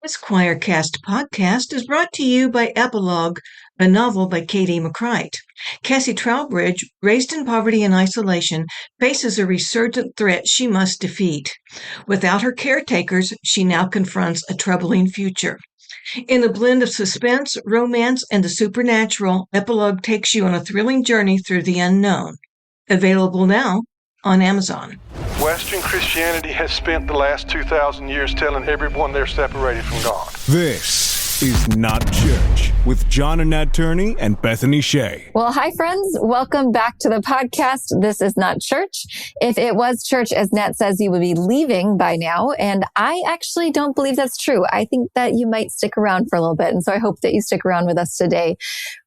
This Choircast podcast is brought to you by Epilogue, a novel by Katie McCreight. Cassie Trowbridge, raised in poverty and isolation, faces a resurgent threat she must defeat. Without her caretakers, she now confronts a troubling future. In a blend of suspense, romance, and the supernatural, Epilogue takes you on a thrilling journey through the unknown. Available now on Amazon. Western Christianity has spent the last 2,000 years telling everyone they're separated from God. This is Not Church with John and Nat Turney and Bethany Shea. Well, hi, friends. Welcome back to the podcast. This is Not Church. If it was church, as Nat says, you would be leaving by now. And I actually don't believe that's true. I think that you might stick around for a little bit. And so I hope that you stick around with us today.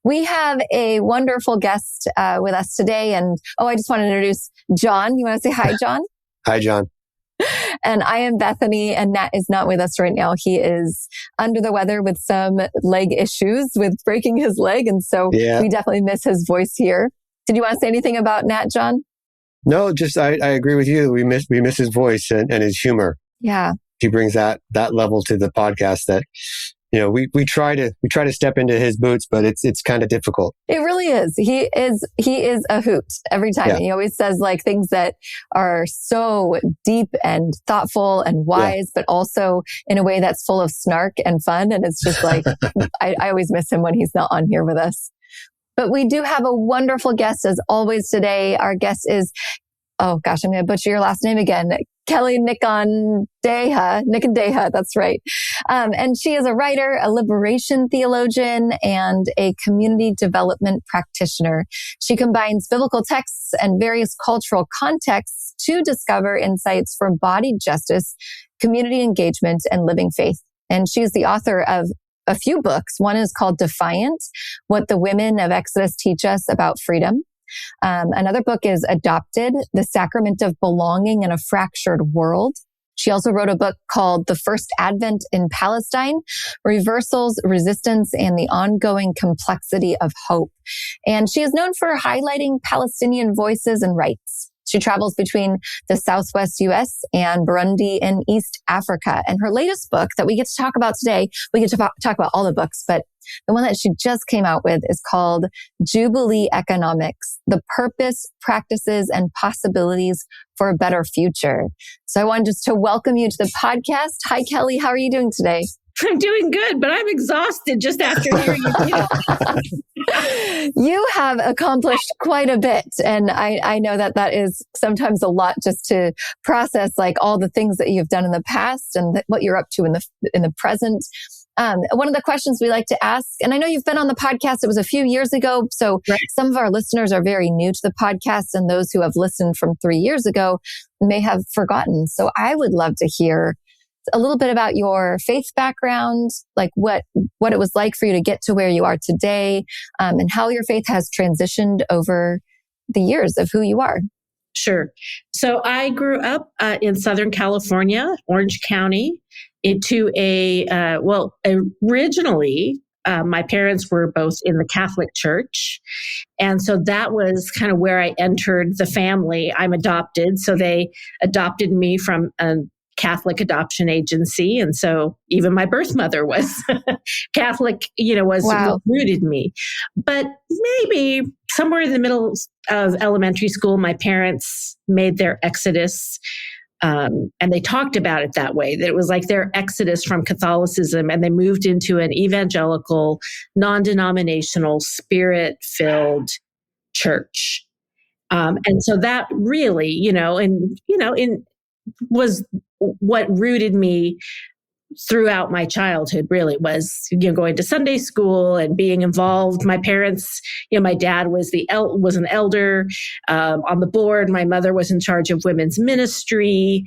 We have a wonderful guest with us today. And I just want to introduce John. You want to say hi, John? Hi, John. And I am Bethany, and Nat is not with us right now. He is under the weather with some leg issues with breaking his leg. And so we definitely miss his voice here. Did you want to say anything about Nat, John? No, just I agree with you. We miss his voice and his humor. Yeah. He brings that level to the podcast that, you know, we try to step into his boots, but it's kind of difficult. It really is. He is a hoot every time. Yeah. And he always says like things that are so deep and thoughtful and wise, but also in a way that's full of snark and fun. And it's just like, I always miss him when he's not on here with us. But we do have a wonderful guest as always today. Our guest is, I'm going to butcher your last name again. Kelley Nikondeha, that's right. And she is a writer, a liberation theologian, and a community development practitioner. She combines biblical texts and various cultural contexts to discover insights for embodied justice, community engagement, and living faith. And she is the author of a few books. One is called Defiant, What the Women of Exodus Teach Us About Freedom. Another book is Adopted, The Sacrament of Belonging in a Fractured World. She also wrote a book called The First Advent in Palestine, Reversals, Resistance, and the Ongoing Complexity of Hope. And she is known for highlighting Palestinian voices and rights. She travels between the Southwest US and Burundi in East Africa. And her latest book that we get to talk about today, we get to talk about all the books, but the one that she just came out with is called Jubilee Economics, The Purpose, Practices, and Possibilities for a Better Future. So I wanted just to welcome you to the podcast. Hi, Kelley. How are you doing today? I'm doing good, but I'm exhausted just after hearing you. You have accomplished quite a bit. And I know that is sometimes a lot just to process like all the things that you've done in the past and what you're up to in the present. One of the questions we like to ask, and I know you've been on the podcast, it was a few years ago, so some of our listeners are very new to the podcast, and those who have listened from 3 years ago may have forgotten. So I would love to hear a little bit about your faith background, like what it was like for you to get to where you are today, and how your faith has transitioned over the years of who you are. Sure. So I grew up in Southern California, Orange County, into originally, my parents were both in the Catholic Church. And so that was kind of where I entered the family. I'm adopted. So they adopted me from a Catholic adoption agency. And so even my birth mother was Catholic, what rooted me. But maybe somewhere in the middle of elementary school, my parents made their exodus. And they talked about it that way, that it was like their exodus from Catholicism, and they moved into an evangelical, non-denominational, spirit-filled church. And so that really, was what rooted me throughout my childhood. Really was, going to Sunday school and being involved. My parents, my dad was an elder on the board. My mother was in charge of women's ministry.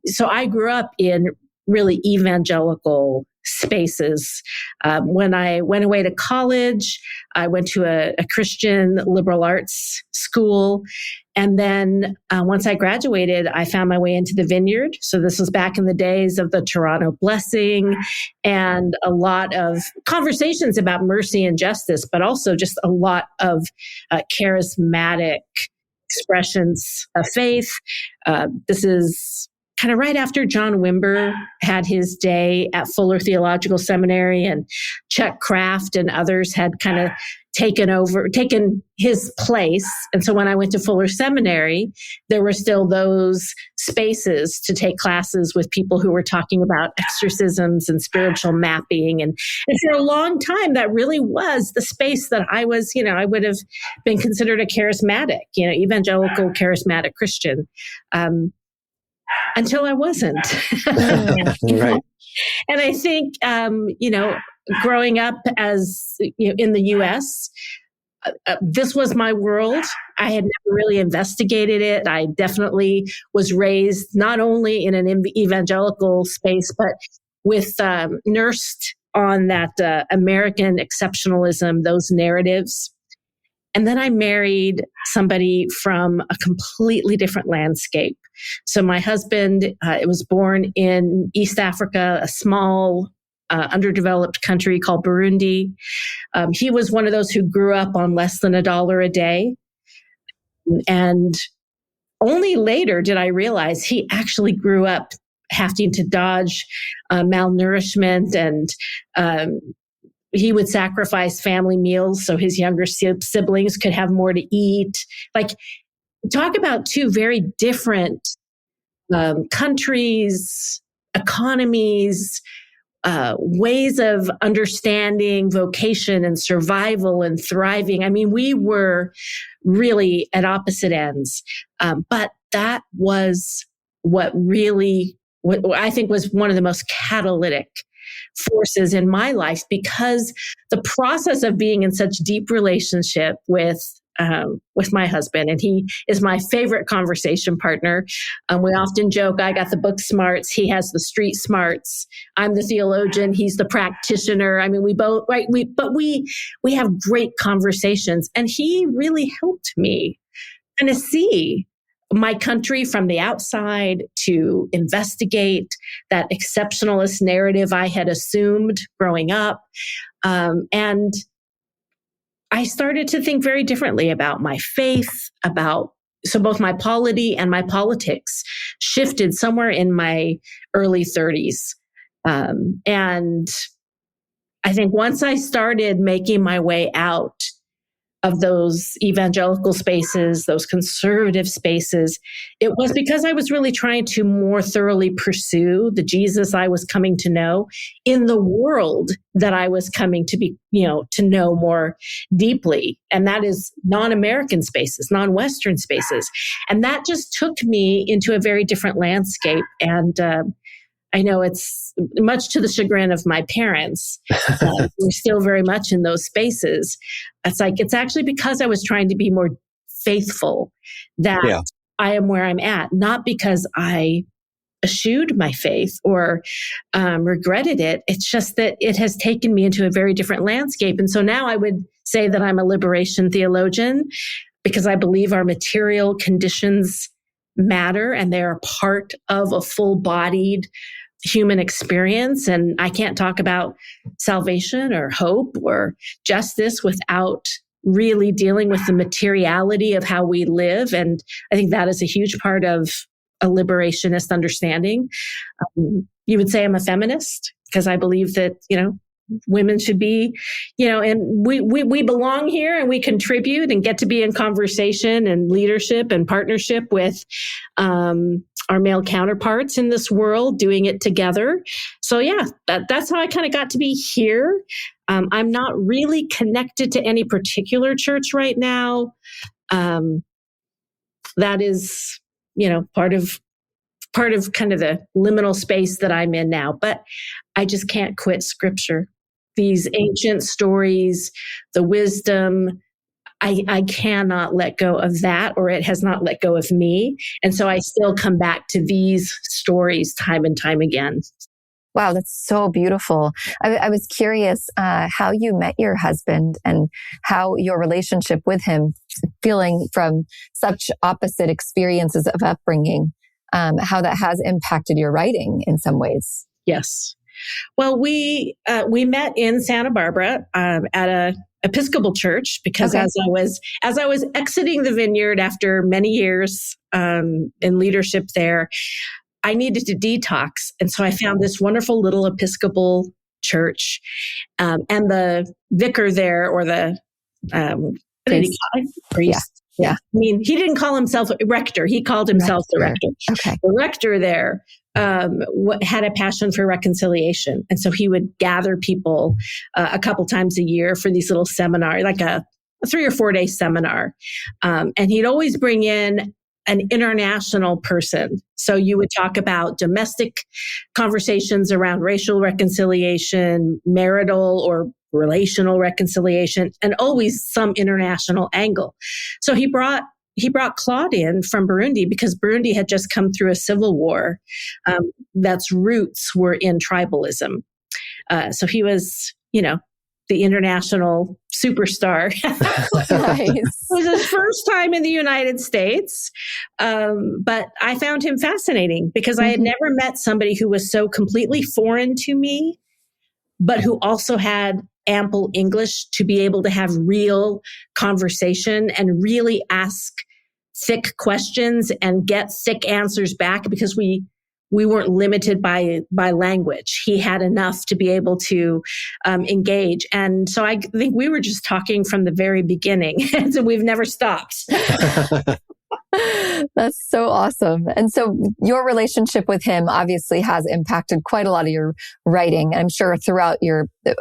So I grew up in really evangelical spaces. When I went away to college, I went to a Christian liberal arts school. And then once I graduated, I found my way into the Vineyard. So this was back in the days of the Toronto Blessing and a lot of conversations about mercy and justice, but also just a lot of charismatic expressions of faith. This is kind of right after John Wimber had his day at Fuller Theological Seminary, and Chuck Kraft and others had kind of taken his place. And so when I went to Fuller Seminary, there were still those spaces to take classes with people who were talking about exorcisms and spiritual mapping. And for a long time, that really was the space that I was, I would have been considered a charismatic, evangelical charismatic Christian. Until I wasn't. Right. And I think, growing up as in the US, this was my world. I had never really investigated it. I definitely was raised not only in an evangelical space, but with nursed on that American exceptionalism, those narratives. And then I married somebody from a completely different landscape. So my husband was born in East Africa, a small, underdeveloped country called Burundi. He was one of those who grew up on less than $1 a day. And only later did I realize he actually grew up having to dodge malnourishment, and he would sacrifice family meals so his younger siblings could have more to eat. Like, talk about two very different countries, economies, ways of understanding vocation and survival and thriving. I mean, we were really at opposite ends. But that was what I think was one of the most catalytic forces in my life, because the process of being in such deep relationship with my husband, and he is my favorite conversation partner. We often joke, I got the book smarts, he has the street smarts. I'm the theologian, he's the practitioner. I mean, we both, right? We have great conversations, and he really helped me kind of see my country from the outside, to investigate that exceptionalist narrative I had assumed growing up. And I started to think very differently about my faith, so both my polity and my politics shifted somewhere in my early 30s. And I think once I started making my way out of those evangelical spaces, those conservative spaces, it was because I was really trying to more thoroughly pursue the Jesus I was coming to know in the world that I was coming to be, to know more deeply. And that is non-American spaces, non-Western spaces. And that just took me into a very different landscape. And I know it's much to the chagrin of my parents. We're still very much in those spaces. It's actually because I was trying to be more faithful that I am where I'm at, not because I eschewed my faith or regretted it. It's just that it has taken me into a very different landscape. And so now I would say that I'm a liberation theologian, because I believe our material conditions matter and they are part of a full-bodied human experience. And I can't talk about salvation or hope or justice without really dealing with the materiality of how we live. And I think that is a huge part of a liberationist understanding. You would say I'm a feminist, because I believe that, women should be, and we belong here, and we contribute and get to be in conversation and leadership and partnership with our male counterparts in this world, doing it together. So that's how I kind of got to be here. I'm not really connected to any particular church right now. That is, part of kind of the liminal space that I'm in now. But I just can't quit Scripture. These ancient stories, the wisdom, I cannot let go of that, or it has not let go of me. And so I still come back to these stories time and time again. Wow, that's so beautiful. I was curious how you met your husband and how your relationship with him, feeling from such opposite experiences of upbringing, how that has impacted your writing in some ways. Yes. Well, we met in Santa Barbara at a Episcopal church, because as I was exiting the vineyard after many years in leadership there, I needed to detox. And so I found this wonderful little Episcopal church. And the vicar there, or the priest. Yeah. I mean, he didn't call himself a rector. He called himself the rector. Okay. The rector there had a passion for reconciliation. And so he would gather people a couple times a year for these little seminars, like a 3 or 4 day seminar. And he'd always bring in an international person. So you would talk about domestic conversations around racial reconciliation, marital or relational reconciliation, and always some international angle. So he brought Claude in from Burundi because Burundi had just come through a civil war that's roots were in tribalism. So he was, the international superstar. Nice. It was his first time in the United States. But I found him fascinating because I had never met somebody who was so completely foreign to me, but who also had ample English to be able to have real conversation and really ask thick questions and get thick answers back, because we weren't limited by language. He had enough to be able to engage. And so I think we were just talking from the very beginning. And so we've never stopped. That's so awesome. And so your relationship with him obviously has impacted quite a lot of your writing. I'm sure throughout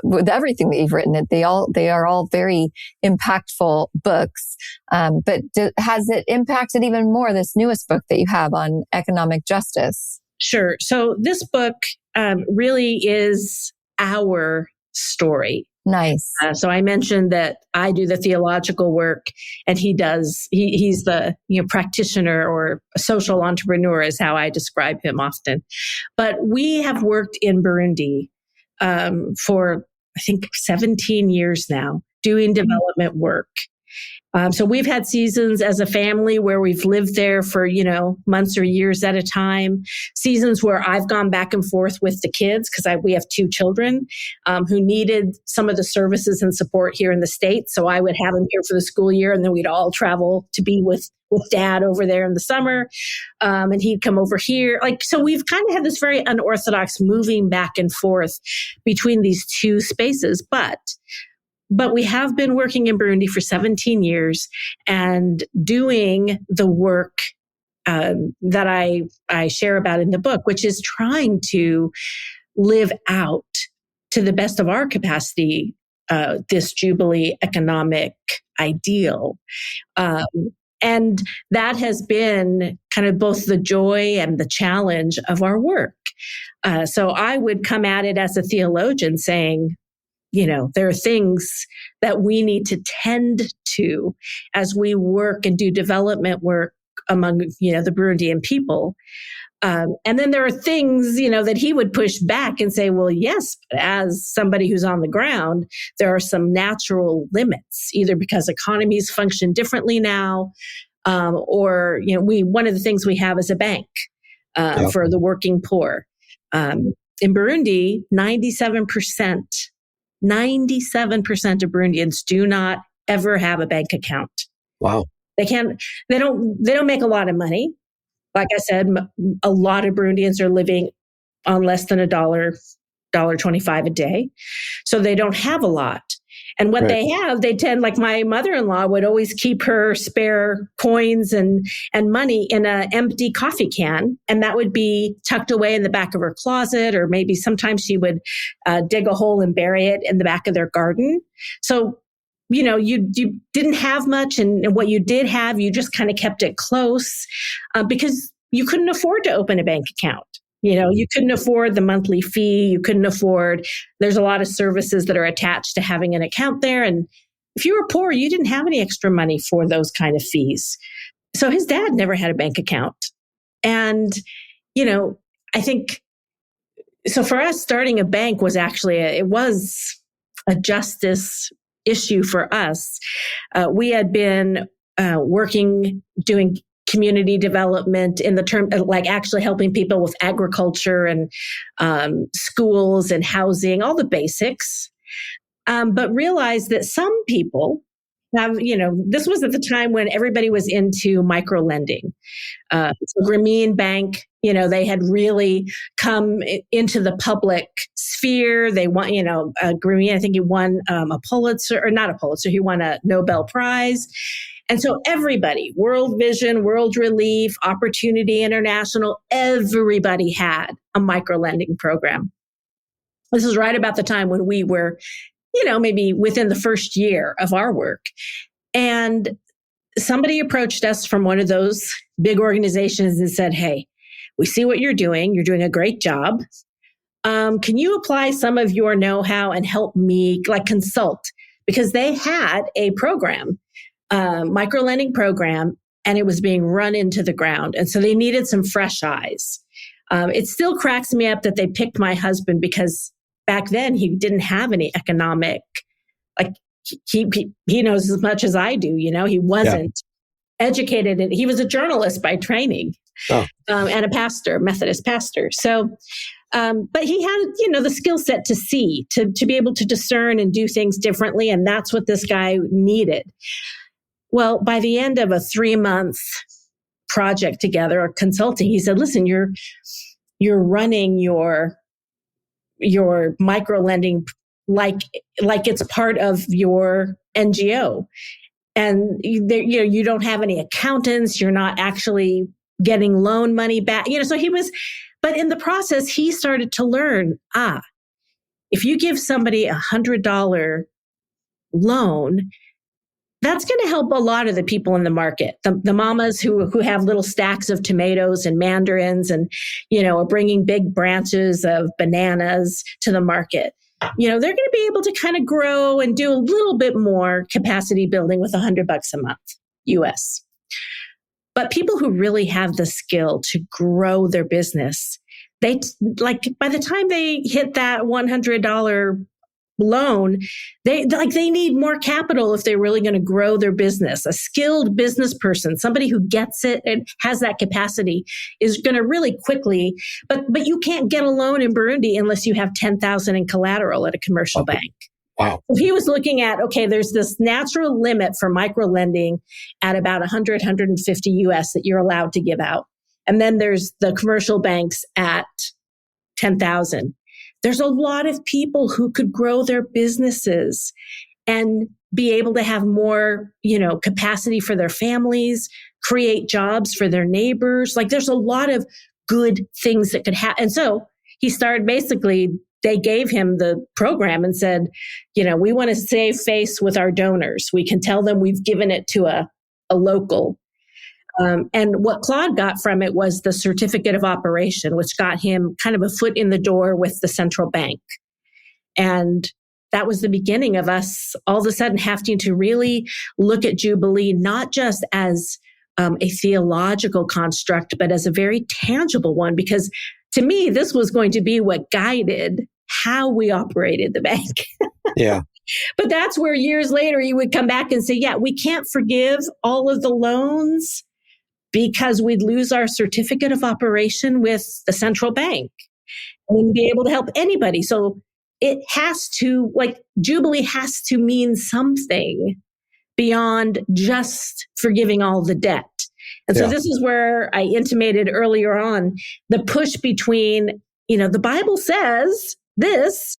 with everything that you've written, they are all very impactful books. But has it impacted even more this newest book that you have on economic justice? Sure. So this book really is our story. Nice. So I mentioned that I do the theological work, and he's the practitioner or social entrepreneur is how I describe him often. But we have worked in Burundi for I think 17 years now, doing development work. So we've had seasons as a family where we've lived there for, months or years at a time. Seasons where I've gone back and forth with the kids because we have 2 children who needed some of the services and support here in the States. So I would have them here for the school year, and then we'd all travel to be with Dad over there in the summer. And he'd come over here. So we've kind of had this very unorthodox moving back and forth between these 2 spaces. But we have been working in Burundi for 17 years and doing the work that I share about in the book, which is trying to live out to the best of our capacity this Jubilee economic ideal. And that has been kind of both the joy and the challenge of our work. So I would come at it as a theologian saying, there are things that we need to tend to as we work and do development work among, the Burundian people. And then there are things, that he would push back and say, well, yes, but as somebody who's on the ground, there are some natural limits, either because economies function differently now, or, one of the things we have is a bank for the working poor. In Burundi, 97% of Burundians do not ever have a bank account. Wow. They don't make a lot of money. Like I said, a lot of Burundians are living on less than $1.25 a day. So they don't have a lot. And what they have, they tend, like my mother-in-law would always keep her spare coins and money in an empty coffee can. And that would be tucked away in the back of her closet, or maybe sometimes she would dig a hole and bury it in the back of their garden. So, you didn't have much. And what you did have, you just kind of kept it close because you couldn't afford to open a bank account. You couldn't afford the monthly fee. You couldn't afford, there's a lot of services that are attached to having an account there. And if you were poor, you didn't have any extra money for those kind of fees. So his dad never had a bank account. And, I think, so for us, starting a bank was actually, it was a justice issue for us. We had been working, doing community development in the term, like actually helping people with agriculture and schools and housing, all the basics. But realized that some people have, this was at the time when everybody was into micro lending. So Grameen Bank, they had really come into the public sphere. They won, Grameen, I think he won a Pulitzer, or not a Pulitzer, he won a Nobel Prize. And so everybody, World Vision, World Relief, Opportunity International, everybody had a micro lending program. This is right about the time when we were, maybe within the first year of our work. And somebody approached us from one of those big organizations and said, hey, we see what you're doing. You're doing a great job. Can you apply some of your know-how and help me consult? Because they had a program, micro-lending program, and it was being run into the ground. And so they needed some fresh eyes. It still cracks me up that they picked my husband because back then he didn't have any economic, he knows as much as I do, he wasn't educated. And he was a journalist by training and a pastor, Methodist pastor. So, but he had, the skill set to see, to be able to discern and do things differently. And that's what this guy needed. Well, by the end of a 3-month project together or consulting, he said, listen, you're running your micro lending like it's part of your NGO. And you don't have any accountants, you're not actually getting loan money back. So but in the process, he started to learn, if you give somebody $100 loan, that's going to help a lot of the people in the market. The mamas who have little stacks of tomatoes and mandarins and, are bringing big branches of bananas to the market. They're going to be able to kind of grow and do a little bit more capacity building with $100 a month, US. But people who really have the skill to grow their business, by the time they hit that $100 loan, they need more capital if they're really going to grow their business. A skilled business person, somebody who gets it and has that capacity, is going to really quickly. But you can't get a loan in Burundi unless you have $10,000 in collateral at a commercial bank. Wow. So he was looking at, okay, there's this natural limit for micro lending at about 100, 150 US that you're allowed to give out. And then there's the commercial banks at 10,000. There's a lot of people who could grow their businesses and be able to have more, capacity for their families, create jobs for their neighbors. There's a lot of good things that could happen. And so he started they gave him the program and said, we want to save face with our donors. We can tell them we've given it to a local. And what Claude got from it was the certificate of operation, which got him kind of a foot in the door with the central bank. And that was the beginning of us all of a sudden having to really look at Jubilee, not just as a theological construct, but as a very tangible one, because to me, this was going to be what guided how we operated the bank. Yeah. But that's where years later he would come back and say, we can't forgive all of the loans because we'd lose our certificate of operation with the central bank. And we'd be able to help anybody. So it has to, Jubilee has to mean something beyond just forgiving all the debt. And so this is where I intimated earlier on the push between, the Bible says this,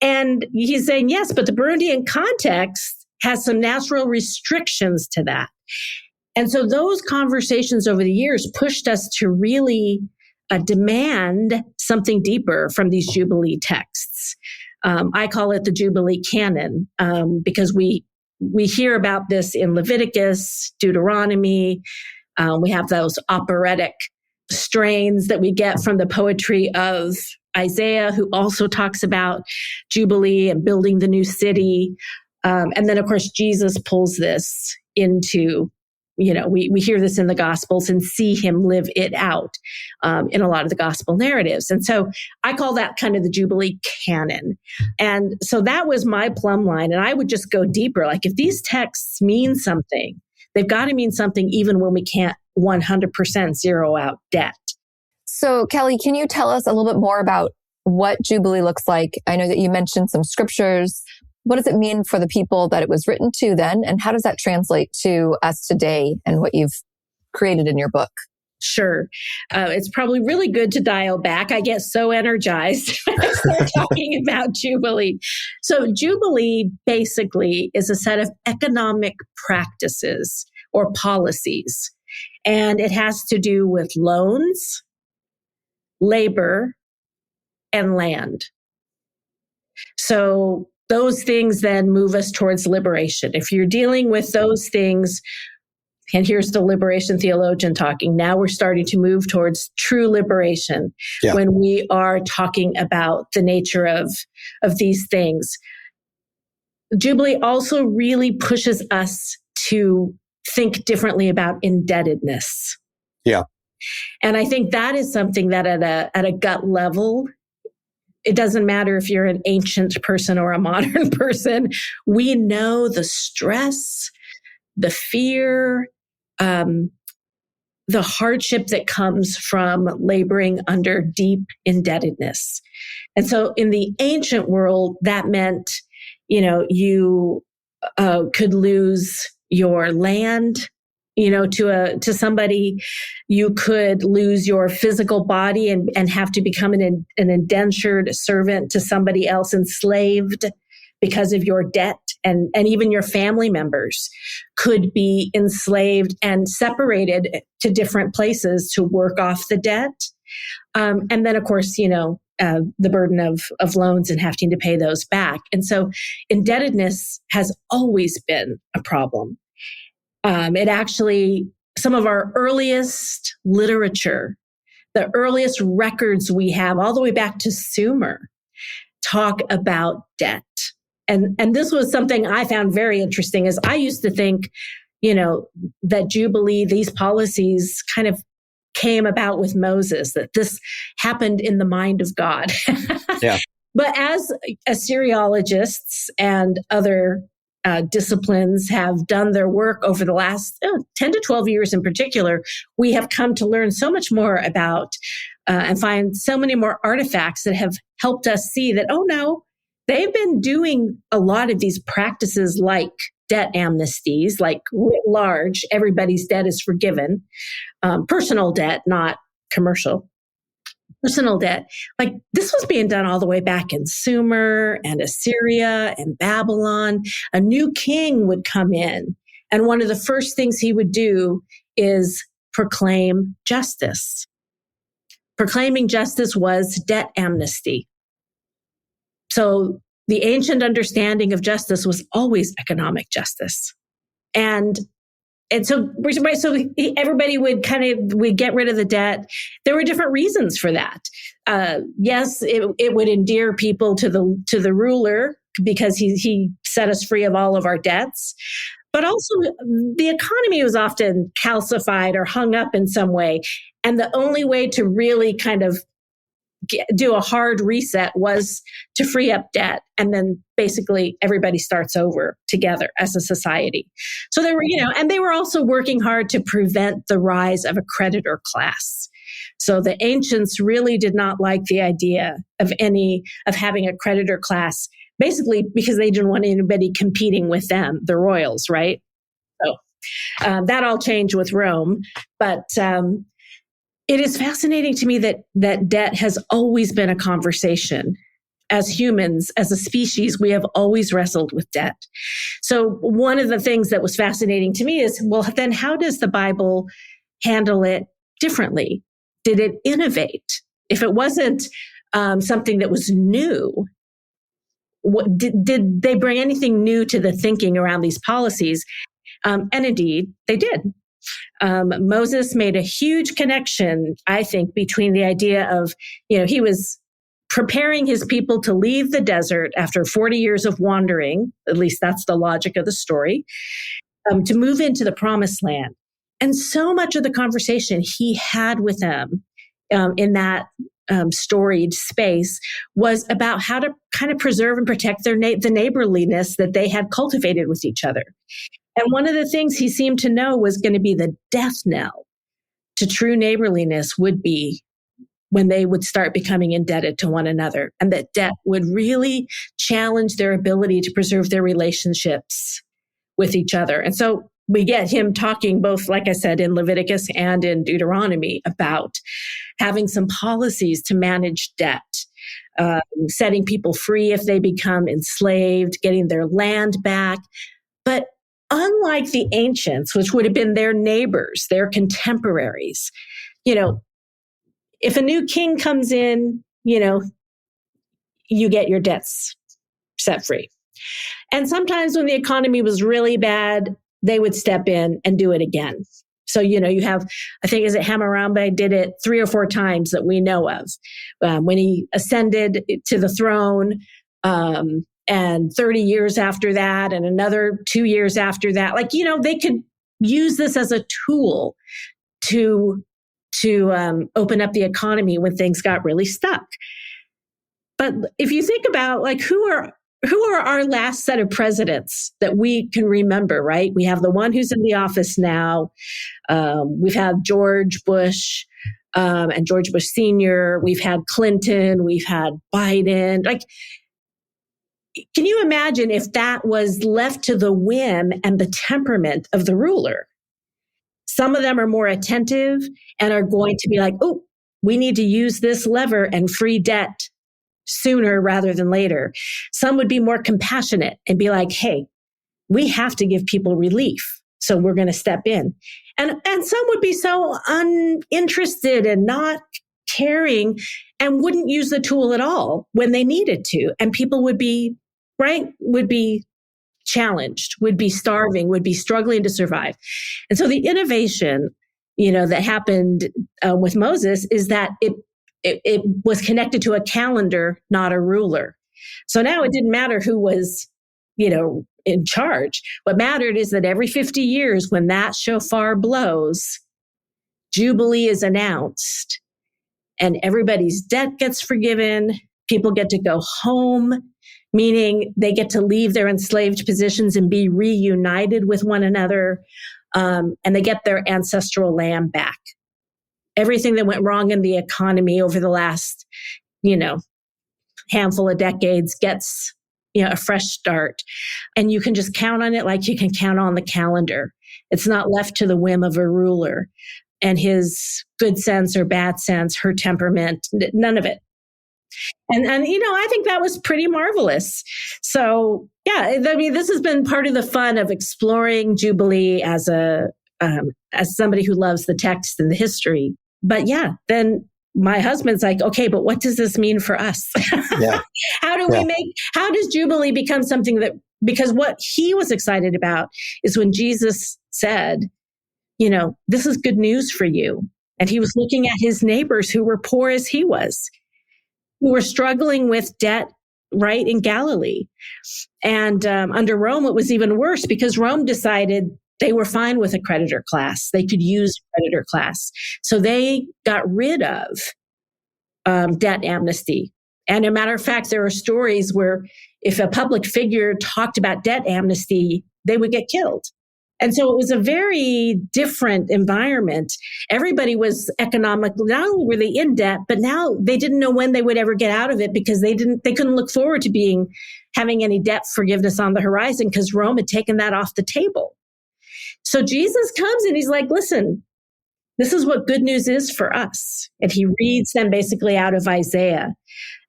and he's saying, yes, but the Burundian context has some natural restrictions to that. And so those conversations over the years pushed us to really demand something deeper from these Jubilee texts. I call it the Jubilee canon because we hear about this in Leviticus, Deuteronomy. We have those operatic strains that we get from the poetry of Isaiah, who also talks about Jubilee and building the new city. And then, of course, Jesus pulls this into, we hear this in the Gospels and see him live it out in a lot of the Gospel narratives. And so I call that kind of the Jubilee canon. And so that was my plumb line. And I would just go deeper. If these texts mean something, they've got to mean something even when we can't 100% zero out debt. So, Kelley, can you tell us a little bit more about what Jubilee looks like? I know that you mentioned some scriptures, What does it mean for the people that it was written to then? And how does that translate to us today and what you've created in your book? Sure. It's probably really good to dial back. I get so energized when I start talking about Jubilee. So Jubilee basically is a set of economic practices or policies, and it has to do with loans, labor, and land. So those things then move us towards liberation. If you're dealing with those things, and here's the liberation theologian talking, now we're starting to move towards true liberation when we are talking about the nature of these things. Jubilee also really pushes us to think differently about indebtedness. Yeah. And I think that is something that at a gut level, it doesn't matter if you're an ancient person or a modern person, we know the stress, the fear, the hardship that comes from laboring under deep indebtedness. And so in the ancient world, that meant, you could lose your land, to somebody. You could lose your physical body and have to become an indentured servant to somebody else, enslaved because of your debt. And even your family members could be enslaved and separated to different places to work off the debt. And then, of course, the burden of loans and having to pay those back. And so indebtedness has always been a problem. It actually, some of our earliest literature, the earliest records we have, all the way back to Sumer, talk about debt. And this was something I found very interesting, is I used to think, that Jubilee, these policies kind of came about with Moses, that this happened in the mind of God. Yeah. But as Assyriologists and other disciplines have done their work over the last 10 to 12 years in particular, we have come to learn so much more about and find so many more artifacts that have helped us see that, oh no, they've been doing a lot of these practices like debt amnesties, like writ large, everybody's debt is forgiven. Personal debt, not commercial. Personal debt. Like this was being done all the way back in Sumer and Assyria and Babylon. A new king would come in, and one of the first things he would do is proclaim justice. Proclaiming justice was debt amnesty. So the ancient understanding of justice was always economic justice. And so everybody would get rid of the debt. There were different reasons for that. Yes, it would endear people to the ruler because he set us free of all of our debts. But also the economy was often calcified or hung up in some way. And the only way to really kind of do a hard reset was to free up debt. And then basically everybody starts over together as a society. So they were, and they were also working hard to prevent the rise of a creditor class. So the ancients really did not like the idea of having a creditor class, basically because they didn't want anybody competing with them, the royals, right? So that all changed with Rome. But it is fascinating to me that debt has always been a conversation. As humans, as a species, we have always wrestled with debt. So one of the things that was fascinating to me is, well, then how does the Bible handle it differently? Did it innovate? If it wasn't something that was new, did they bring anything new to the thinking around these policies? And indeed, they did. Moses made a huge connection, I think, between the idea of, he was preparing his people to leave the desert after 40 years of wandering, at least that's the logic of the story, to move into the promised land. And so much of the conversation he had with them in that storied space was about how to kind of preserve and protect the neighborliness that they had cultivated with each other. And one of the things he seemed to know was going to be the death knell to true neighborliness would be when they would start becoming indebted to one another, and that debt would really challenge their ability to preserve their relationships with each other. And so we get him talking both, like I said, in Leviticus and in Deuteronomy about having some policies to manage debt, setting people free if they become enslaved, getting their land back. But unlike the ancients, which would have been their neighbors, their contemporaries, if a new king comes in, you get your debts set free. And sometimes when the economy was really bad, they would step in and do it again. So, you have, I think, is it Hammurabi did it 3 or 4 times that we know of. When he ascended to the throne, and 30 years after that, and another 2 years after that, they could use this as a tool to open up the economy when things got really stuck. But if you think about who are our last set of presidents that we can remember, right? We have the one who's in the office now. We've had George Bush and George Bush Sr. We've had Clinton. We've had Biden. Can you imagine if that was left to the whim and the temperament of the ruler? Some of them are more attentive and are going to be like, oh, we need to use this lever and free debt sooner rather than later. Some would be more compassionate and be like, hey, we have to give people relief, so we're going to step in. And some would be so uninterested and not caring and wouldn't use the tool at all when they needed to. And people would be challenged, would be starving, would be struggling to survive. And so the innovation, that happened with Moses is that it was connected to a calendar, not a ruler. So now it didn't matter who was, in charge. What mattered is that every 50 years, when that shofar blows, Jubilee is announced and everybody's debt gets forgiven. People get to go home, meaning they get to leave their enslaved positions and be reunited with one another. And they get their ancestral land back. Everything that went wrong in the economy over the last, handful of decades gets, a fresh start. And you can just count on it like you can count on the calendar. It's not left to the whim of a ruler and his good sense or bad sense, her temperament, none of it. And I think that was pretty marvelous. So, yeah, this has been part of the fun of exploring Jubilee as somebody who loves the text and the history. But yeah, then my husband's like, okay, but what does this mean for us? Yeah. How does Jubilee become something because what he was excited about is when Jesus said, this is good news for you. And he was looking at his neighbors who were poor as he was, who were struggling with debt right in Galilee. And under Rome, it was even worse because Rome decided they were fine with a creditor class. They could use creditor class. So they got rid of debt amnesty. And a matter of fact, there are stories where if a public figure talked about debt amnesty, they would get killed. And so it was a very different environment. Everybody was economically, not only were they in debt, but now they didn't know when they would ever get out of it because they couldn't look forward to having any debt forgiveness on the horizon because Rome had taken that off the table. So Jesus comes and he's like, listen, this is what good news is for us. And he reads them basically out of Isaiah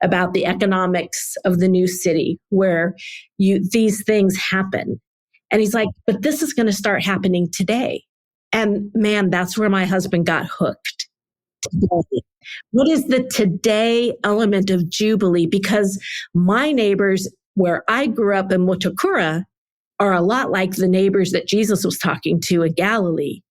about the economics of the new city where these things happen. And he's like, but this is going to start happening today. And man, that's where my husband got hooked. Today. What is the today element of Jubilee? Because my neighbors where I grew up in Mutakura are a lot like the neighbors that Jesus was talking to in Galilee.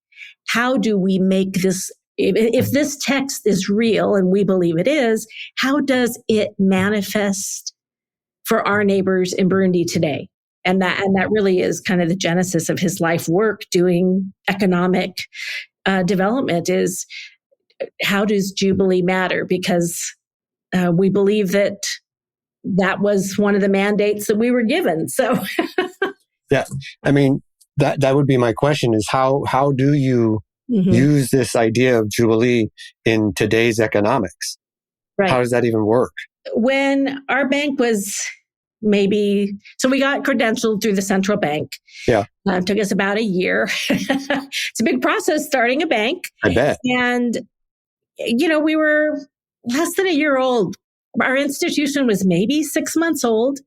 How do we make this, if this text is real, and we believe it is, how does it manifest for our neighbors in Burundi today? And that really is kind of the genesis of his life work doing economic development is how does Jubilee matter? Because we believe that was one of the mandates that we were given. So, yeah, I mean, that would be my question is how do you use this idea of Jubilee in today's economics? Right. How does that even work? When our bank was so we got credentialed through the central bank. Yeah. It took us about a year. It's a big process starting a bank. I bet. And, we were less than a year old. Our institution was maybe 6 months old.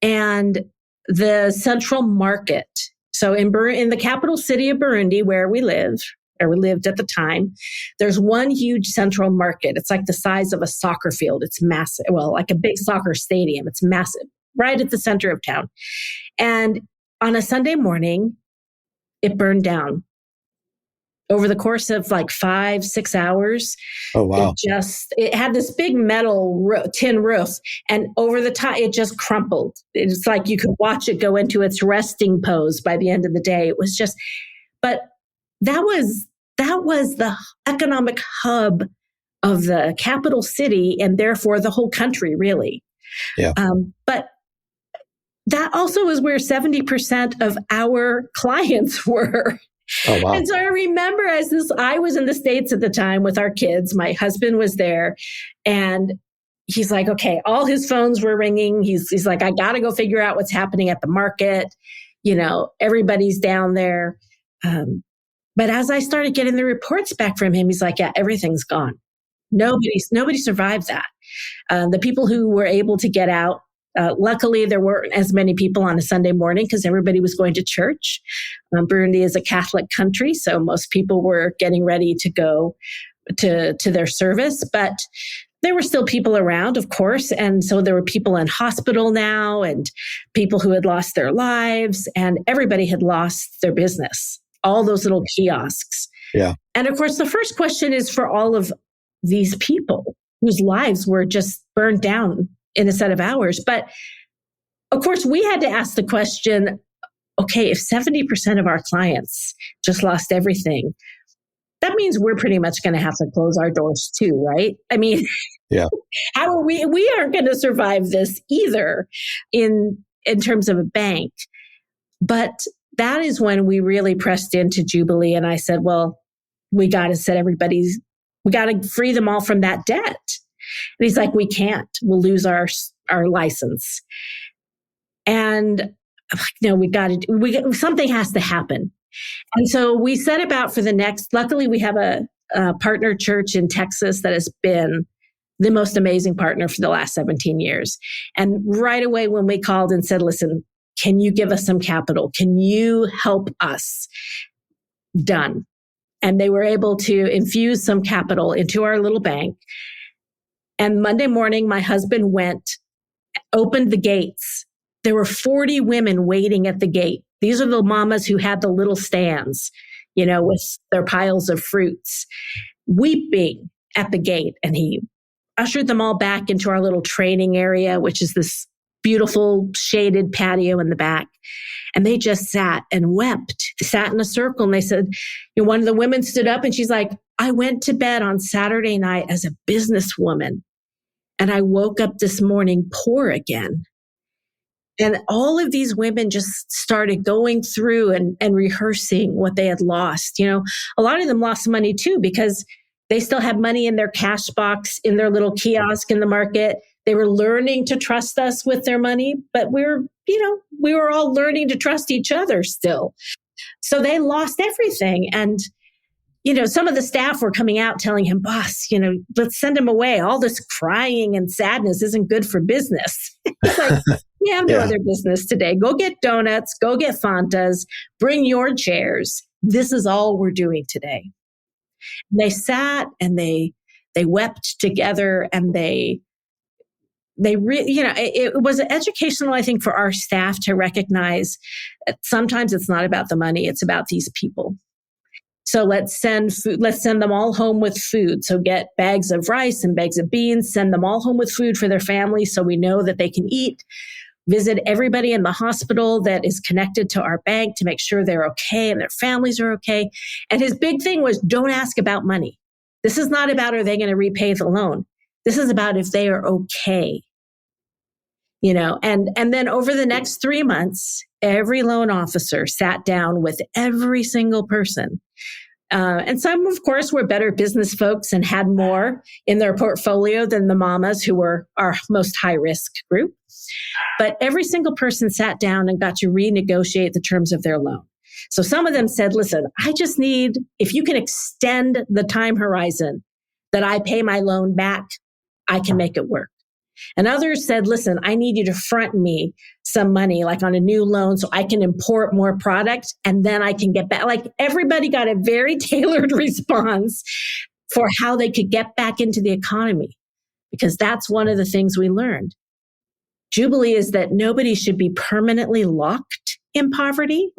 And the central market, so in the capital city of Burundi, where we lived at the time, there's one huge central market. It's like the size of a soccer field. It's massive. Well, like a big soccer stadium. It's massive, right at the center of town. And on a Sunday morning, it burned down. Over the course of like 5-6 hours, oh wow! It had this big metal tin roof, and over the top, it just crumpled. It's like you could watch it go into its resting pose by the end of the day. It was just, but that was the economic hub of the capital city, and therefore the whole country, really. Yeah. But that also is where 70% of our clients were. Oh, wow. And so I remember I was in the States at the time with our kids. My husband was there, and he's like, okay, all his phones were ringing. He's like, I got to go figure out what's happening at the market. Everybody's down there. But as I started getting the reports back from him, he's like, yeah, everything's gone. Nobody survived that. The people who were able to get out, luckily, there weren't as many people on a Sunday morning because everybody was going to church. Burundi is a Catholic country, so most people were getting ready to go to their service. But there were still people around, of course. And so there were people in hospital now and people who had lost their lives, and everybody had lost their business, all those little kiosks. Yeah. And of course, the first question is for all of these people whose lives were just burned down in a set of hours. But of course, we had to ask the question, okay, if 70% of our clients just lost everything, that means we're pretty much going to have to close our doors too, right? I mean, yeah. How are we aren't going to survive this either in terms of a bank. But that is when we really pressed into Jubilee. And I said, well, we got to free them all from that debt. And he's like, we can't. We'll lose our license. And I'm like, no, something has to happen. And so we set about for luckily we have a partner church in Texas that has been the most amazing partner for the last 17 years. And right away when we called and said, listen, can you give us some capital? Can you help us? Done. And they were able to infuse some capital into our little bank. And Monday morning, my husband opened the gates. There were 40 women waiting at the gate. These are the mamas who had the little stands, with their piles of fruits, weeping at the gate. And he ushered them all back into our little training area, which is this beautiful shaded patio in the back. And they just sat and wept, sat in a circle. And they said, one of the women stood up and she's like, I went to bed on Saturday night as a businesswoman. And I woke up this morning poor again. And all of these women just started going through and rehearsing what they had lost. A lot of them lost money too, because they still had money in their cash box, in their little kiosk in the market. They were learning to trust us with their money, but we were all learning to trust each other still. So they lost everything. And some of the staff were coming out telling him, boss, let's send him away. All this crying and sadness isn't good for business. He's like, we have no other business today. Go get donuts, go get Fantas, bring your chairs. This is all we're doing today. And they sat and they wept together, and they really, it was educational, I think, for our staff to recognize that sometimes it's not about the money, it's about these people. So let's send them all home with food. So get bags of rice and bags of beans, send them all home with food for their families so we know that they can eat. Visit everybody in the hospital that is connected to our bank to make sure they're okay and their families are okay. And his big thing was, don't ask about money. This is not about, are they going to repay the loan? This is about if they are okay. And then over the next 3 months, every loan officer sat down with every single person And some, of course, were better business folks and had more in their portfolio than the mamas, who were our most high-risk group. But every single person sat down and got to renegotiate the terms of their loan. So some of them said, listen, I just need, if you can extend the time horizon that I pay my loan back, I can make it work. And others said, listen, I need you to front me some money, like on a new loan, so I can import more product and then I can get back. Like, everybody got a very tailored response for how they could get back into the economy, because that's one of the things we learned. Jubilee is that nobody should be permanently locked in poverty,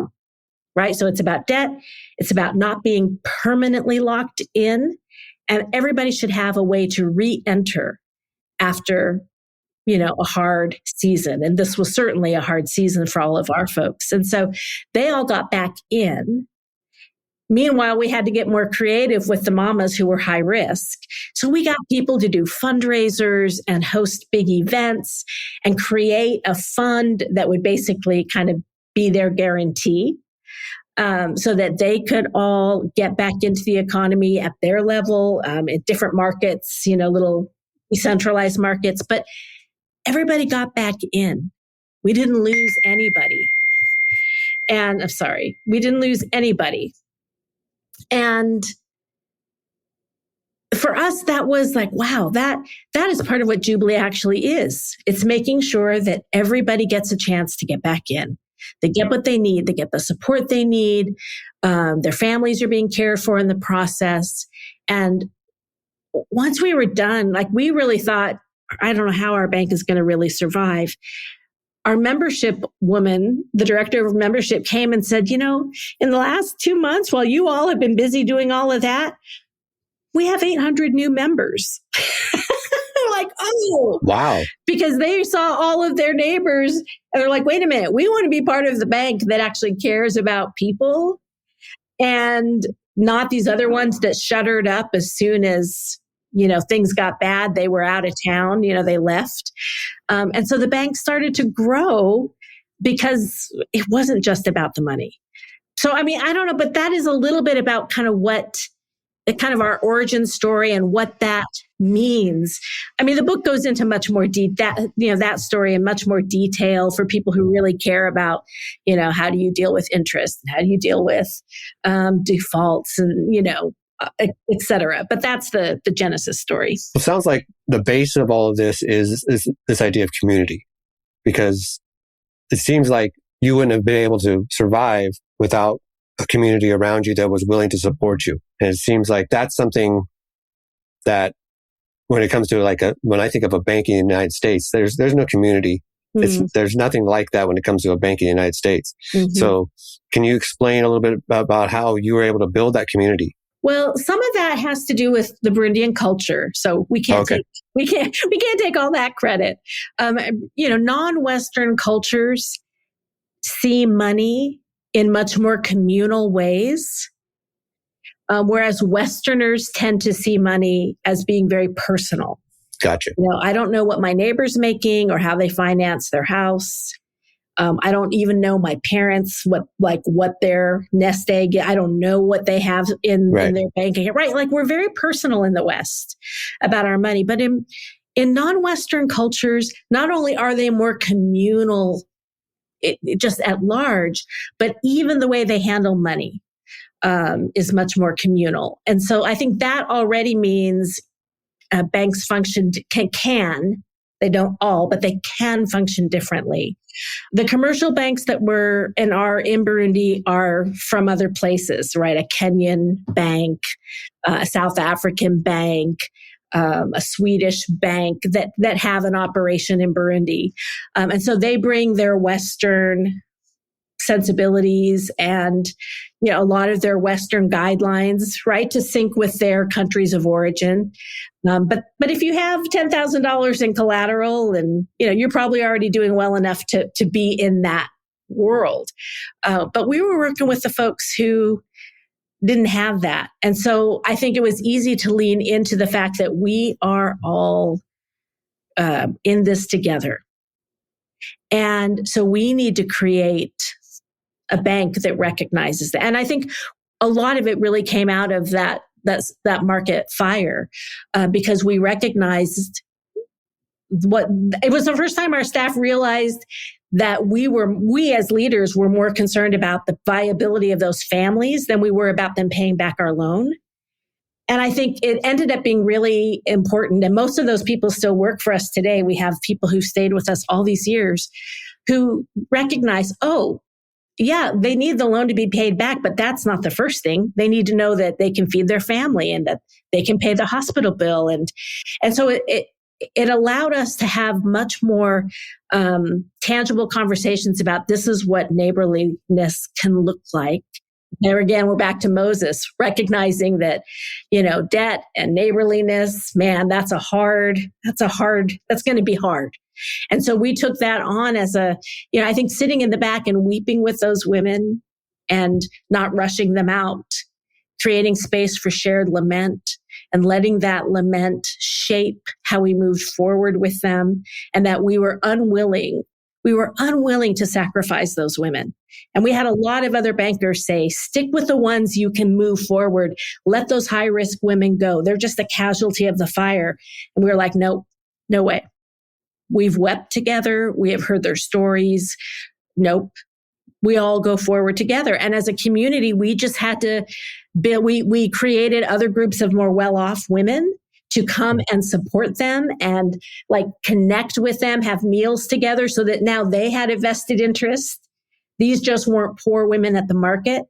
right? So it's about debt. It's about not being permanently locked in, and everybody should have a way to re-enter after, a hard season. And this was certainly a hard season for all of our folks. And so they all got back in. Meanwhile, we had to get more creative with the mamas who were high risk. So we got people to do fundraisers and host big events and create a fund that would basically kind of be their guarantee, so that they could all get back into the economy at their level, in different markets, little decentralized markets. But everybody got back in. We didn't lose anybody. And I'm sorry, we didn't lose anybody. And for us, that was like, wow, that is part of what Jubilee actually is. It's making sure that everybody gets a chance to get back in. They get what they need. They get the support they need. Their families are being cared for in the process. And once we were done, like, we really thought, I don't know how our bank is going to really survive. Our membership woman, the director of membership, came and said, in the last 2 months, while you all have been busy doing all of that, we have 800 new members. Like, oh, wow. Because they saw all of their neighbors and they're like, wait a minute, we want to be part of the bank that actually cares about people, and not these other ones that shuttered up as soon as, things got bad. They were out of town, they left. And so the bank started to grow because it wasn't just about the money. So, I don't know, but that is a little bit about kind of our origin story and what that means. The book goes into much more that story in much more detail for people who really care about, how do you deal with interest? And how do you deal with defaults and, et cetera. But that's the genesis story. It sounds like the base of all of this is this idea of community, because it seems like you wouldn't have been able to survive without a community around you that was willing to support you. And it seems like that's something that, when it comes to when I think of a bank in the United States, there's no community. Mm-hmm. There's nothing like that when it comes to a bank in the United States. Mm-hmm. So can you explain a little bit about how you were able to build that community? Well, some of that has to do with the Burundian culture. So we can't take all that credit. Non-Western cultures see money in much more communal ways, whereas Westerners tend to see money as being very personal. Gotcha. I don't know what my neighbor's making or how they finance their house. I don't even know my parents, what their nest egg, I don't know what they have in their bank account, right? Like, we're very personal in the West about our money, but in non-Western cultures, not only are they more communal, just at large, but even the way they handle money is much more communal. And so I think that already means banks function can. They don't all, but they can function differently. The commercial banks that were and are in Burundi are from other places, right? A Kenyan bank, a South African bank, a Swedish bank that have an operation in Burundi. And so they bring their Western sensibilities and, a lot of their Western guidelines, right, to sync with their countries of origin. But if you have $10,000 in collateral, and you're probably already doing well enough to be in that world. But we were working with the folks who didn't have that, and so I think it was easy to lean into the fact that we are all in this together, and so we need to create a bank that recognizes that. And I think a lot of it really came out of that market fire, because we recognized it was the first time our staff realized that we as leaders were more concerned about the viability of those families than we were about them paying back our loan. And I think it ended up being really important. And most of those people still work for us today. We have people who stayed with us all these years who recognize, oh, yeah, they need the loan to be paid back, but that's not the first thing. They need to know that they can feed their family and that they can pay the hospital bill. And so it allowed us to have much more tangible conversations about this is what neighborliness can look like. There again, we're back to Moses, recognizing that, debt and neighborliness, man, that's going to be hard. And so we took that on as I think sitting in the back and weeping with those women and not rushing them out, creating space for shared lament and letting that lament shape how we moved forward with them, and that we were unwilling to sacrifice those women. And we had a lot of other bankers say, stick with the ones you can move forward. Let those high risk women go. They're just a casualty of the fire. And we were like, no way. We've wept together. We have heard their stories. Nope. We all go forward together. And as a community, we just had to build, we created other groups of more well-off women to come and support them and connect with them, have meals together so that now they had a vested interest. These just weren't poor women at the market.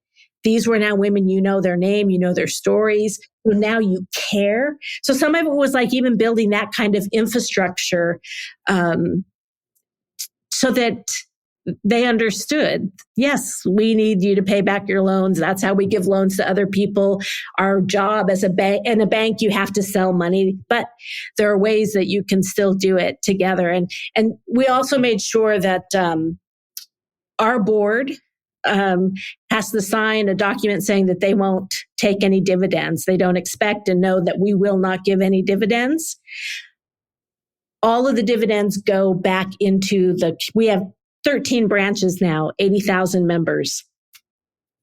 These were now women, their name, their stories. So now you care. So some of it was even building that kind of infrastructure, so that they understood, yes, we need you to pay back your loans. That's how we give loans to other people. Our job as a bank, in a bank, you have to sell money, but there are ways that you can still do it together. And we also made sure that our board has to sign a document saying that they won't take any dividends. They don't expect and know that we will not give any dividends. All of the dividends go back into we have 13 branches now, 80,000 members.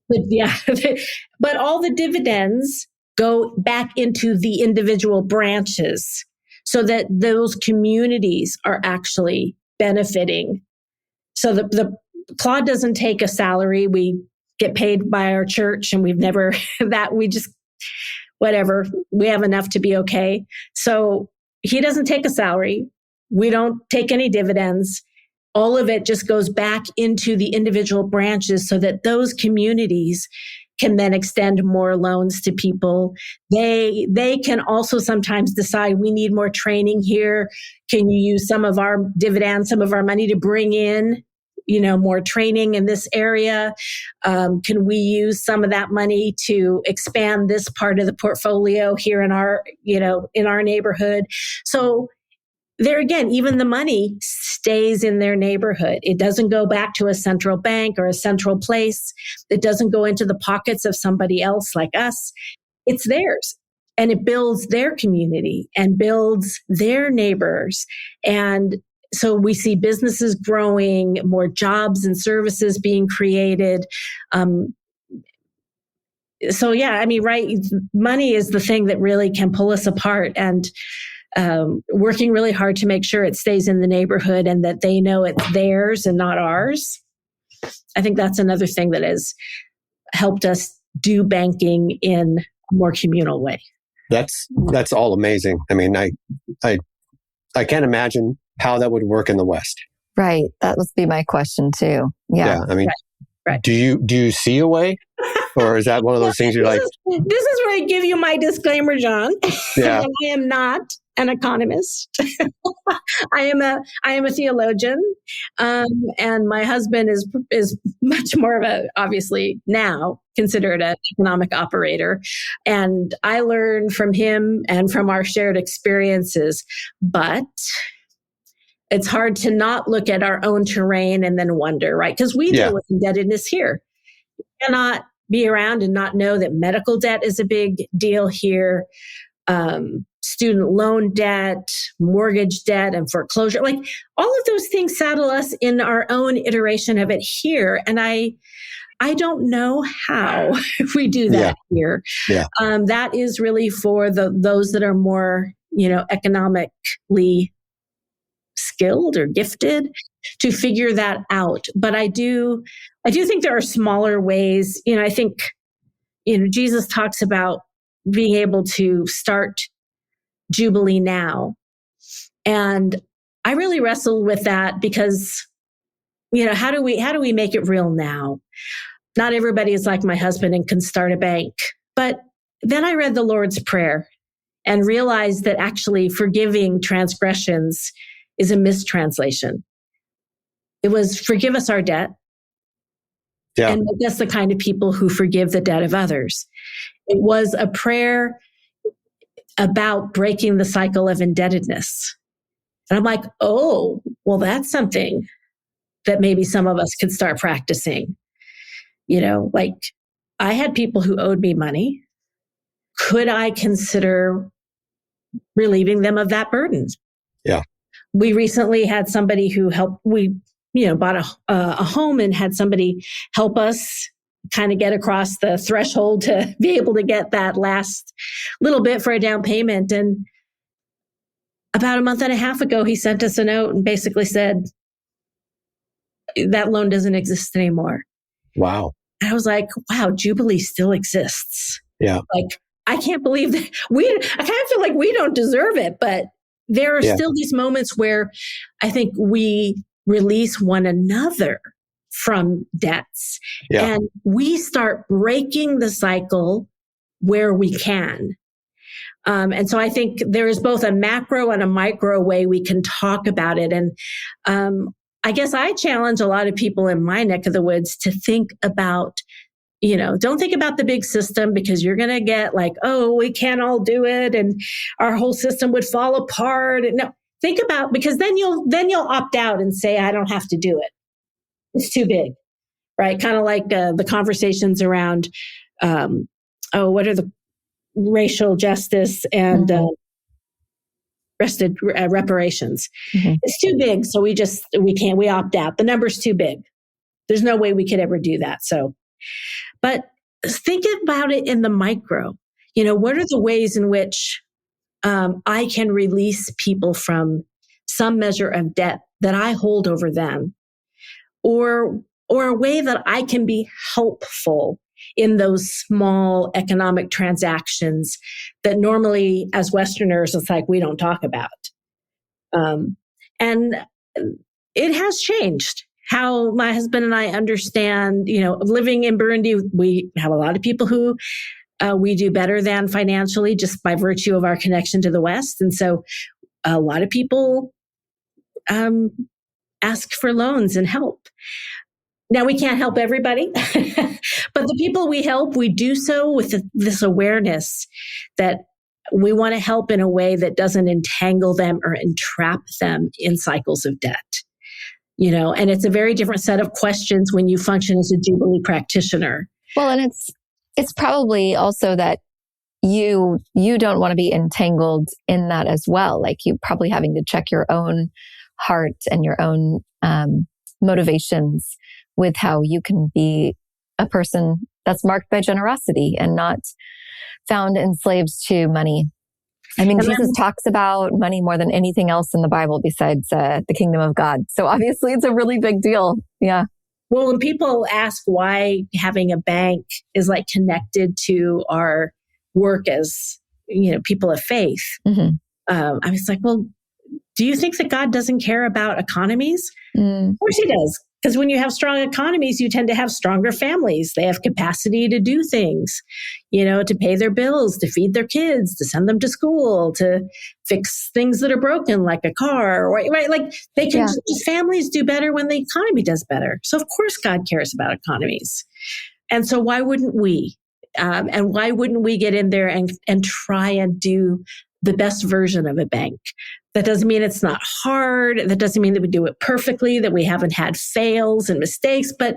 But all the dividends go back into the individual branches so that those communities are actually benefiting. So the Claude doesn't take a salary. We get paid by our church, and we've never we just, whatever, we have enough to be okay. So he doesn't take a salary. We don't take any dividends. All of it just goes back into the individual branches so that those communities can then extend more loans to people. They can also sometimes decide, we need more training here. Can you use some of our dividends, some of our money to bring in, more training in this area? Can we use some of that money to expand this part of the portfolio here in our neighborhood? So there again, even the money stays in their neighborhood. It doesn't go back to a central bank or a central place. It doesn't go into the pockets of somebody else like us. It's theirs. And it builds their community and builds their neighbors. And so we see businesses growing, more jobs and services being created. So yeah, right. Money is the thing that really can pull us apart, and working really hard to make sure it stays in the neighborhood and that they know it's theirs and not ours. I think that's another thing that has helped us do banking in a more communal way. That's all amazing. I can't imagine how that would work in the West. Right. That would be my question too. Yeah. Right. Do you see a way? Or is that one of those things you're like... This is where I give you my disclaimer, John. Yeah. I am not an economist. I am a theologian. And my husband is much more of obviously now considered an economic operator. And I learn from him and from our shared experiences. But it's hard to not look at our own terrain and then wonder, right? Because we deal with indebtedness here. You cannot be around and not know that medical debt is a big deal here. Student loan debt, mortgage debt, and foreclosure. All of those things saddle us in our own iteration of it here. And I don't know how we do that here. Yeah. That is really for those that are more, economically skilled or gifted to figure that out. But I do think there are smaller ways. I think, Jesus talks about being able to start Jubilee now. And I really wrestled with that because, how do we make it real now? Not everybody is like my husband and can start a bank. But then I read the Lord's Prayer and realized that actually forgiving transgressions is a mistranslation. It was forgive us our debt. Yeah. And make us the kind of people who forgive the debt of others. It was a prayer about breaking the cycle of indebtedness. And I'm like, oh, well, that's something that maybe some of us could start practicing. Like I had people who owed me money. Could I consider relieving them of that burden? Yeah. We recently had somebody who helped. We, bought a home and had somebody help us kind of get across the threshold to be able to get that last little bit for a down payment. And about a month and a half ago, he sent us a note and basically said, that loan doesn't exist anymore. Wow. And I was like, wow, Jubilee still exists. Yeah. Like, I can't believe that I kind of feel like we don't deserve it, but there are still these moments where I think we release one another from debts and we start breaking the cycle where we can. And so I think there is both a macro and a micro way we can talk about it. And I guess I challenge a lot of people in my neck of the woods to think about, don't think about the big system because you're going to get like, oh, we can't all do it and our whole system would fall apart. And no, think about, because then you'll opt out and say, I don't have to do it. It's too big, right? Kind of like the conversations around, what are the racial justice and reparations. Mm-hmm. It's too big. So we opt out. The number's too big. There's no way we could ever do that. So, but think about it in the micro. What are the ways in which I can release people from some measure of debt that I hold over them, or a way that I can be helpful in those small economic transactions that normally as Westerners, it's like we don't talk about. And it has changed how my husband and I understand, living in Burundi, we have a lot of people who we do better than financially just by virtue of our connection to the West. And so a lot of people ask for loans and help. Now, we can't help everybody, but the people we help, we do so with this awareness that we want to help in a way that doesn't entangle them or entrap them in cycles of debt. And it's a very different set of questions when you function as a Jubilee practitioner. Well, and it's probably also that you don't want to be entangled in that as well. Like you probably having to check your own heart and your own motivations with how you can be a person that's marked by generosity and not found enslaved to money. I mean, Jesus talks about money more than anything else in the Bible besides the kingdom of God. So obviously it's a really big deal. Yeah. Well, when people ask why having a bank is like connected to our work as, people of faith, I was like, well, do you think that God doesn't care about economies? Of course he does. Because when you have strong economies, you tend to have stronger families. They have capacity to do things, to pay their bills, to feed their kids, to send them to school, to fix things that are broken, like a car, right? Like they can, families do better when the economy does better. So of course God cares about economies. And so why wouldn't we? And why wouldn't we get in there and try and do the best version of a bank? That doesn't mean it's not hard. That doesn't mean that we do it perfectly, that we haven't had fails and mistakes, but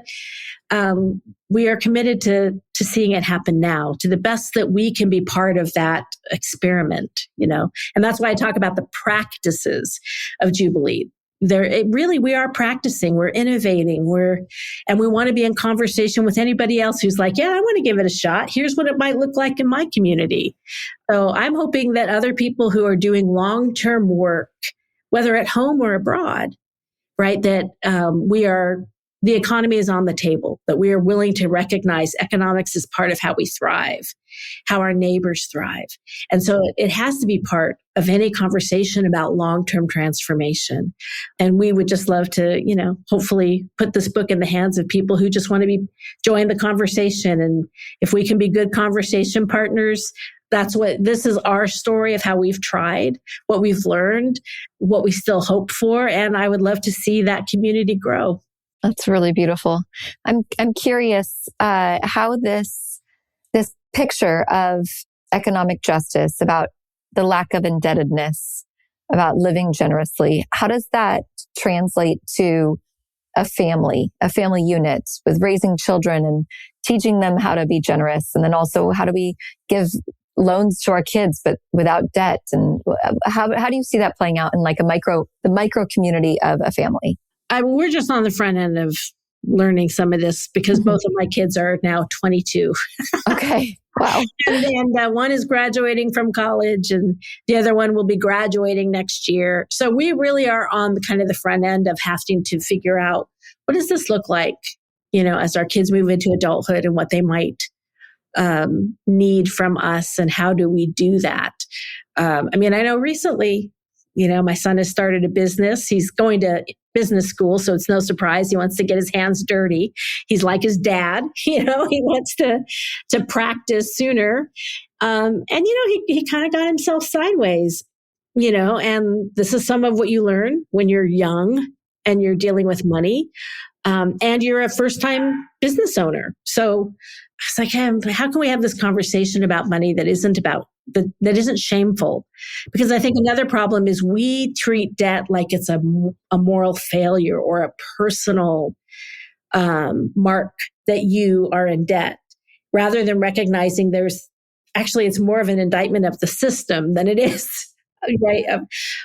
we are committed to seeing it happen now, to the best that we can be part of that experiment, And that's why I talk about the practices of Jubilee. we are practicing, we're innovating, and we want to be in conversation with anybody else who's like, yeah, I want to give it a shot. Here's what it might look like in my community. So I'm hoping that other people who are doing long-term work, whether at home or abroad, right, that the economy is on the table, that we are willing to recognize economics is part of how we thrive, how our neighbors thrive. And so it has to be part of any conversation about long-term transformation. And we would just love to, hopefully put this book in the hands of people who just want to join the conversation. And if we can be good conversation partners, this is our story of how we've tried, what we've learned, what we still hope for. And I would love to see that community grow. That's really beautiful. I'm curious how this picture of economic justice, about the lack of indebtedness, about living generously, how does that translate to a family unit with raising children and teaching them how to be generous? And then also, how do we give loans to our kids but without debt? And how do you see that playing out in like the micro community of a family? We're just on the front end of learning some of this because both of my kids are now 22. Okay. Wow. and one is graduating from college and the other one will be graduating next year. So we really are on the front end of having to figure out, what does this look like, as our kids move into adulthood and what they might need from us, and how do we do that? I know recently, my son has started a business. He's going to business school, so it's no surprise he wants to get his hands dirty. He's like his dad, he wants to practice sooner. And he kind of got himself sideways, and this is some of what you learn when you're young and you're dealing with money. And you're a first-time business owner. So I was like, how can we have this conversation about money that isn't shameful? Because I think another problem is we treat debt like it's a moral failure or a personal mark that you are in debt, rather than recognizing it's more of an indictment of the system than it is. Right.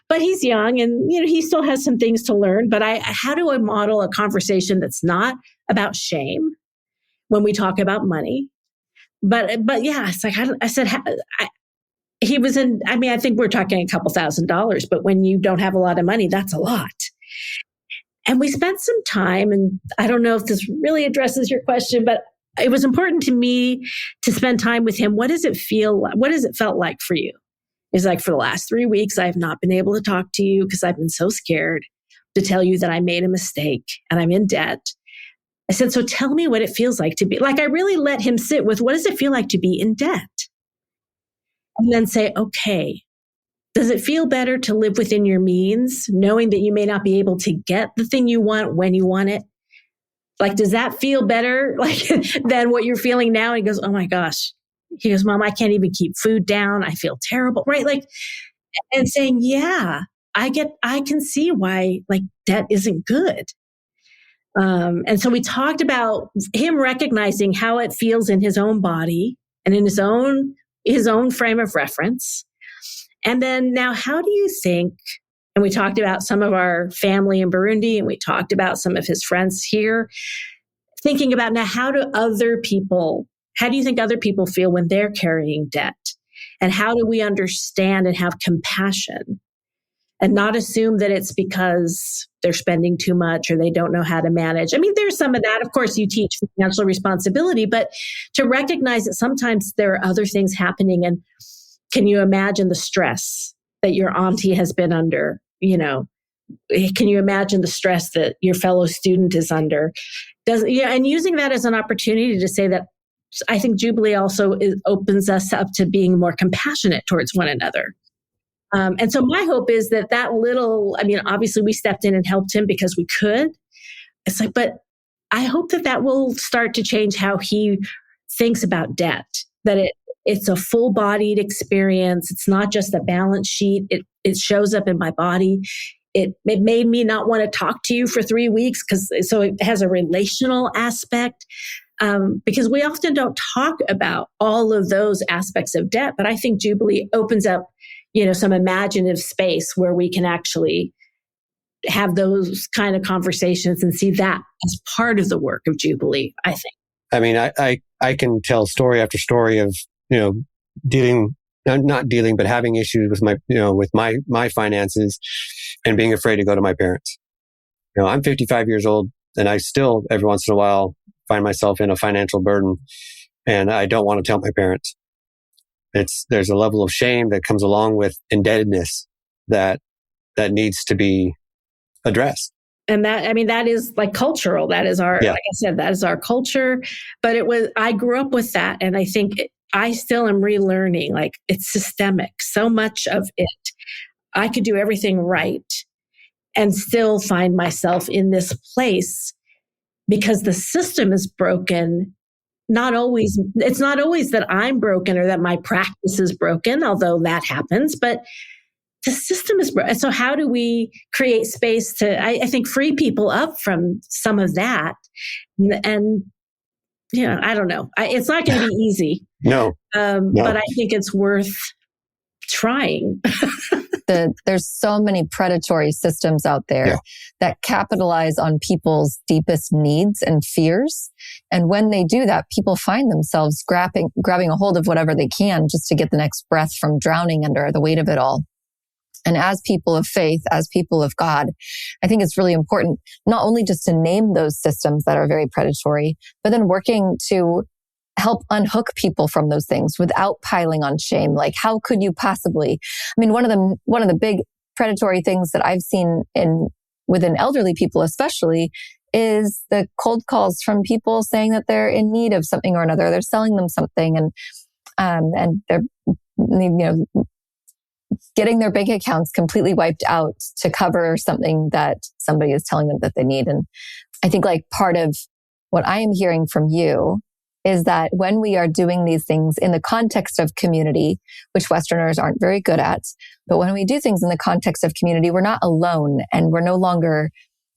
But he's young and, he still has some things to learn. But how do I model a conversation that's not about shame when we talk about money? But yeah, it's like, I said, he was I think we're talking a couple $1,000s, but when you don't have a lot of money, that's a lot. And we spent some time, and I don't know if this really addresses your question, but it was important to me to spend time with him. What does it felt like for you? It's like, for the last 3 weeks, I have not been able to talk to you because I've been so scared to tell you that I made a mistake and I'm in debt. I said, so tell me what it feels like to be, like, I really let him sit with, what does it feel like to be in debt? And then say, okay, does it feel better to live within your means, knowing that you may not be able to get the thing you want when you want it? Like, does that feel better than what you're feeling now? And he goes, oh my gosh. He goes, Mom, I can't even keep food down. I feel terrible. Right. And saying, yeah, I can see why debt isn't good. And so we talked about him recognizing how it feels in his own body and in his own frame of reference. And then now, how do you think, and we talked about some of our family in Burundi, and we talked about some of his friends here, thinking about now, how do you think other people feel when they're carrying debt? And how do we understand and have compassion and not assume that it's because they're spending too much or they don't know how to manage? There's some of that. Of course, you teach financial responsibility, but to recognize that sometimes there are other things happening. And can you imagine the stress that your auntie has been under? Can you imagine the stress that your fellow student is under? And using that as an opportunity to say that I think Jubilee also opens us up to being more compassionate towards one another. And so my hope is that obviously we stepped in and helped him because we could. It's like, but I hope that will start to change how he thinks about debt, that it's a full-bodied experience. It's not just a balance sheet. It shows up in my body. It made me not want to talk to you for 3 weeks so it has a relational aspect. Because we often don't talk about all of those aspects of debt, but I think Jubilee opens up, some imaginative space where we can actually have those kind of conversations and see that as part of the work of Jubilee, I think. I mean, I can tell story after story of, not dealing, but having issues with my finances and being afraid to go to my parents. I'm 55 years old and I still every once in a while find myself in a financial burden and I don't want to tell my parents. There's a level of shame that comes along with indebtedness that needs to be addressed. And that is like cultural. That is like I said, that is our culture. But I grew up with that. And I think I still am relearning, like it's systemic. So much of it, I could do everything right and still find myself in this place because the system is broken. It's not always that I'm broken or that my practice is broken, although that happens, but the system is broken. So how do we create space to, I think, free people up from some of that? And I don't know. It's not going to be easy. No. But I think it's worth trying. There's so many predatory systems out there that capitalize on people's deepest needs and fears. And when they do that, people find themselves grabbing a hold of whatever they can just to get the next breath from drowning under the weight of it all. And as people of faith, as people of God, I think it's really important not only just to name those systems that are very predatory, but then working to help unhook people from those things without piling on shame. Like, how could you possibly? I mean, one of the big predatory things that I've seen within elderly people, especially, is the cold calls from people saying that they're in need of something or another. They're selling them something, and they're getting their bank accounts completely wiped out to cover something that somebody is telling them that they need. And I think like part of what I am hearing from you is that when we are doing these things in the context of community, which Westerners aren't very good at, but when we do things in the context of community, we're not alone and we're no longer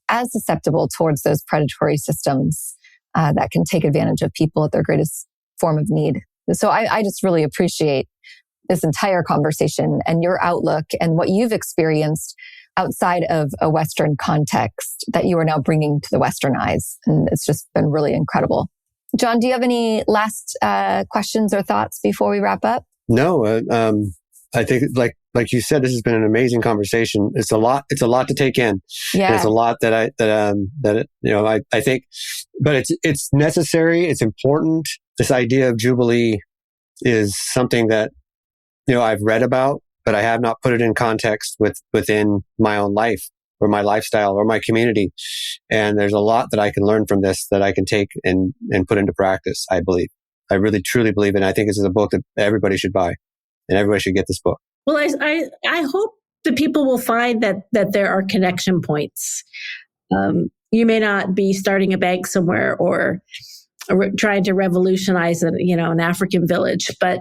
as susceptible towards those predatory systems that can take advantage of people at their greatest form of need. So I just really appreciate this entire conversation and your outlook and what you've experienced outside of a Western context that you are now bringing to the Western eyes. And it's just been really incredible. John, do you have any last questions or thoughts before we wrap up? No, I think like you said, this has been an amazing conversation. It's a lot to take in. Yeah. And it's a lot that I think, but it's necessary. It's important. This idea of Jubilee is something that, I've read about, but I have not put it in context within my own life or my lifestyle or my community. And there's a lot that I can learn from this that I can take and put into practice, I believe. I really, truly believe it. And I think this is a book that everybody should buy and everybody should get this book. Well, I hope that people will find that there are connection points. You may not be starting a bank somewhere or trying to revolutionize an African village, but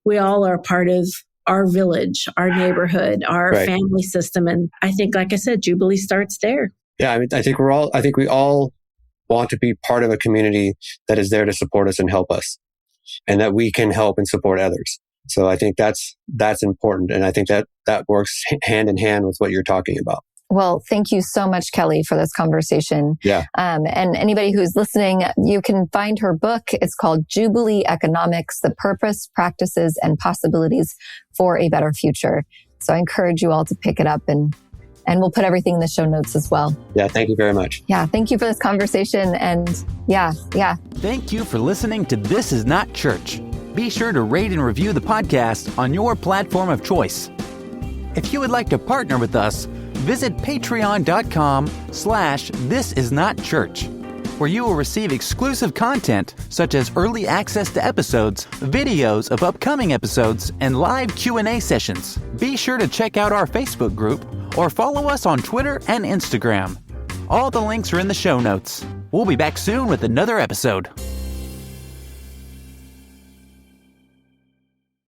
we all are part of our village, our neighborhood, our family system. And I think, like I said, Jubilee starts there. Yeah. I mean, I think we all want to be part of a community that is there to support us and help us and that we can help and support others. So I think that's important. And I think that works hand in hand with what you're talking about. Well, thank you so much, Kelley, for this conversation. Yeah. And anybody who's listening, you can find her book. It's called Jubilee Economics, The Purpose, Practices, and Possibilities for a Better Future. So I encourage you all to pick it up and we'll put everything in the show notes as well. Yeah. Thank you very much. Yeah. Thank you for this conversation. And yeah. Thank you for listening to This Is Not Church. Be sure to rate and review the podcast on your platform of choice. If you would like to partner with us, visit patreon.com/thisisnotchurch, where you will receive exclusive content such as early access to episodes, videos of upcoming episodes, and live Q&A sessions. Be sure to check out our Facebook group or follow us on Twitter and Instagram. All the links are in the show notes. We'll be back soon with another episode.